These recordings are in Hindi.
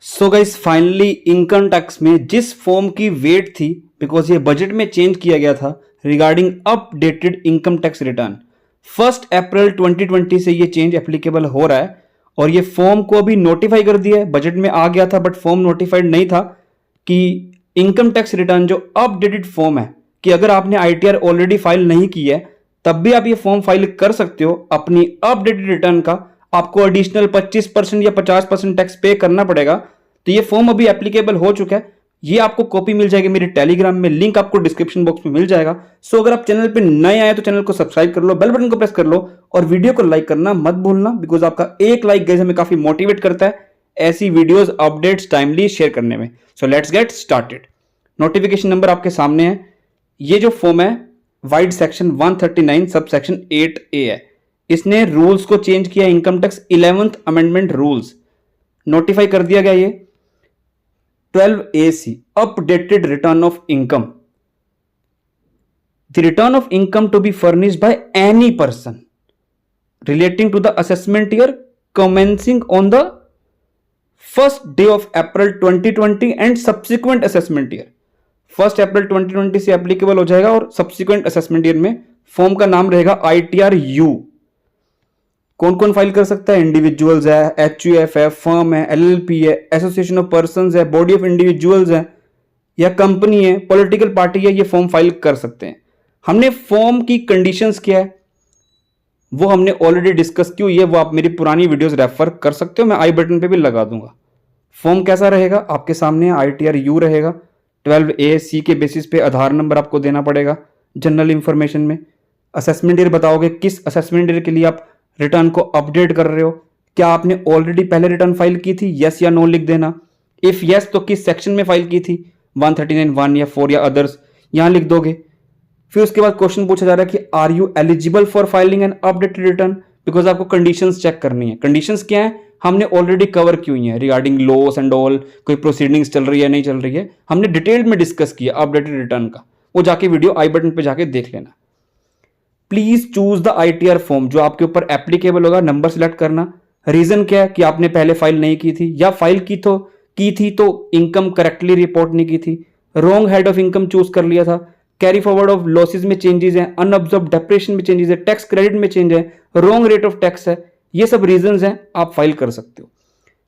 So guys finally income tax में जिस फॉर्म की वेट थी, बिकॉज ये बजट में चेंज किया गया था regarding updated income tax return, 1 अप्रैल 2020 से ये चेंज एप्लीकेबल हो रहा है। और ये फॉर्म को अभी नोटिफाई कर दिया है, बजट में आ गया था बट फॉर्म नोटिफाइड नहीं था कि इनकम टैक्स रिटर्न जो अपडेटेड फॉर्म है कि अगर आपने आईटीआर ऑलरेडी फाइल नहीं की है तब भी आप ये फॉर्म फाइल कर सकते हो। अपनी अपडेटेड रिटर्न का आपको एडिशनल 25% या 50% टैक्स पे करना पड़ेगा। तो ये फॉर्म अभी एप्लीकेबल हो चुका है। ये आपको कॉपी मिल जाएगी मेरे टेलीग्राम में, लिंक आपको डिस्क्रिप्शन बॉक्स में मिल जाएगा। सो अगर आप चैनल पे नए आए तो चैनल को सब्सक्राइब कर लो, बेल बटन को प्रेस कर लो और वीडियो को लाइक करना मत भूलना, बिकॉज आपका एक लाइक गाइस हमें काफी मोटिवेट करता है ऐसी वीडियोस अपडेट्स टाइमली शेयर करने में। So let's get started. Notification number आपके सामने है। ये जो फॉर्म है wide section 139 sub section 8A है। इसने रूल्स को चेंज किया, income tax 11th amendment rules notify कर दिया गया। ये 12AC updated return of income. The return of income to be furnished by any person relating to the assessment year commencing on the first day of April 2020 and subsequent assessment year. 1 अप्रैल 2020 से एप्लीकेबल हो जाएगा और सब्सिक्वेंट असेसमेंट ईयर में फॉर्म का नाम रहेगा ITR-U। कौन कौन फाइल कर सकता है? इंडिविजुअल्स है, HUF है, फर्म है, LLP है, एसोसिएशन ऑफ पर्संस है, बॉडी ऑफ इंडिविजुअल्स है या कंपनी है, पॉलिटिकल पार्टी है, ये फॉर्म फाइल कर सकते हैं। हमने फॉर्म की कंडीशंस क्या है वो हमने ऑलरेडी डिस्कस की हुई है, वो आप मेरी पुरानी वीडियोस रेफर कर सकते हो, मैं आई बटन पे भी लगा दूंगा। फॉर्म कैसा रहेगा आपके सामने? ITR-U रहेगा। 12AC के बेसिस पे आधार नंबर आपको देना पड़ेगा जनरल इंफॉर्मेशन में। असेसमेंट ईयर बताओगे, किस असेसमेंट ईयर के लिए आप रिटर्न को अपडेट कर रहे हो। क्या आपने ऑलरेडी पहले रिटर्न फाइल की थी? यस या नो लिख देना। इफ यस तो किस सेक्शन में फाइल की थी, 139, 1 या 4 या अदर्स, यहां लिख दोगे। फिर उसके बाद क्वेश्चन पूछा जा रहा है कि are you eligible for filing an updated return, because आपको कंडीशंस चेक करनी है। कंडीशंस क्या है हमने ऑलरेडी कवर की हुई है रिगार्डिंग लॉस एंड ऑल, कोई प्रोसीडिंग्स चल रही है नहीं चल रही है, हमने डिटेल में डिस्कस किया अपडेटेड रिटर्न का, वो जाके वीडियो आई बटन पे जाके देख लेना। Please choose the ITR form जो आपके ऊपर एप्लीकेबल होगा, नंबर सिलेक्ट करना। रीजन क्या है कि आपने पहले फाइल नहीं की थी या फाइल की थी तो इनकम करेक्टली रिपोर्ट नहीं की थी, wrong head of income choose कर लिया था, कैरी फॉरवर्ड ऑफ लॉसेज में चेंजेस है, अनअब्जॉर्ब डेप्रेशन में चेंजेस है, टैक्स क्रेडिट में चेंज है, रॉन्ग रेट ऑफ टैक्स है, ये सब रीजंस हैं, आप फाइल कर सकते हो।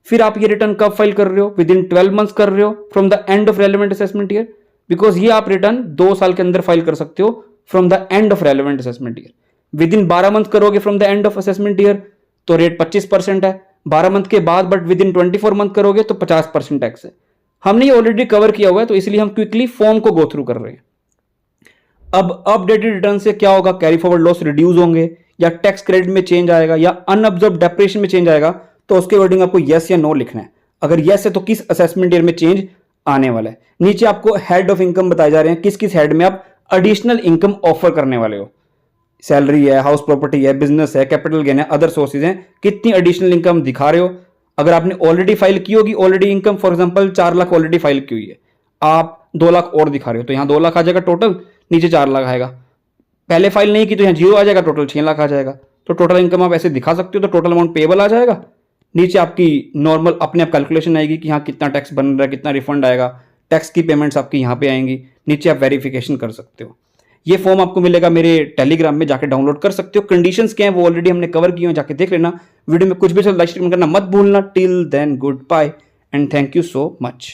फिर आप ये रिटर्न कब फाइल कर रहे हो? विद इन 12 मंथ्स कर रहे हो from the end of relevant assessment year, because ये आप रिटर्न 2 साल के अंदर फाइल कर सकते हो from the end of relevant assessment year. Within 12 month करोगे from the end of assessment year तो रेट 25% है। 12 मंथ के बाद बट विद इन 24 मंथ करोगे तो 50% टैक्स है। हमने ये ऑलरेडी कवर किया हुआ है तो इसलिए हम क्विकली फॉर्म को गो थ्रू कर रहे हैं। अब अपडेटेड रिटर्न से क्या होगा? कैरी फॉरवर्ड लॉस रिड्यूस होंगे या टैक्स क्रेडिट में चेंज आएगा या अनअब्जॉर्ब डेप्रेशन में चेंज आएगा, तो उसके अकॉर्डिंग आपको यस या नो लिखना है। अगर यस है तो किस असेसमेंट ईयर में चेंज आने वाला है। नीचे आपको हेड ऑफ इनकम बताए जा रहे हैं, किस किस हेड में आप एडिशनल इनकम ऑफर करने वाले हो। सैलरी है, हाउस प्रॉपर्टी है, बिजनेस है, कैपिटल गेन है, अदर सोर्सेज हैं, कितनी एडिशनल इनकम दिखा रहे हो। अगर आपने ऑलरेडी फाइल की होगी already income, for example 4 lakh already file की हुई है, आप 2 लाख और दिखा रहे हो तो यहाँ 2 लाख आ जाएगा टोटल, नीचे 4 लाख आएगा। पहले फाइल नहीं की तो यहाँ 0 आ जाएगा, टोटल 6 लाख आ जाएगा। तो टोटल इनकम आप ऐसे दिखा सकते हो तो टोटल अमाउंट पेबल आ जाएगा। नीचे आपकी नॉर्मल अपने आप कैलकुलेशन आएगी कि यहाँ कितना टैक्स बन रहा है, कितना रिफंड आएगा, टैक्स की पेमेंट्स आपकी यहाँ पे आएंगी। नीचे आप वेरिफिकेशन कर सकते हो। ये फॉर्म आपको मिलेगा मेरे टेलीग्राम में, जाके डाउनलोड कर सकते हो। कंडीशंस क्या है वो ऑलरेडी हमने कवर किए हैं, जाके देख लेना। वीडियो में कुछ भी लाइक करना मत भूलना। Till then goodbye and thank you so much.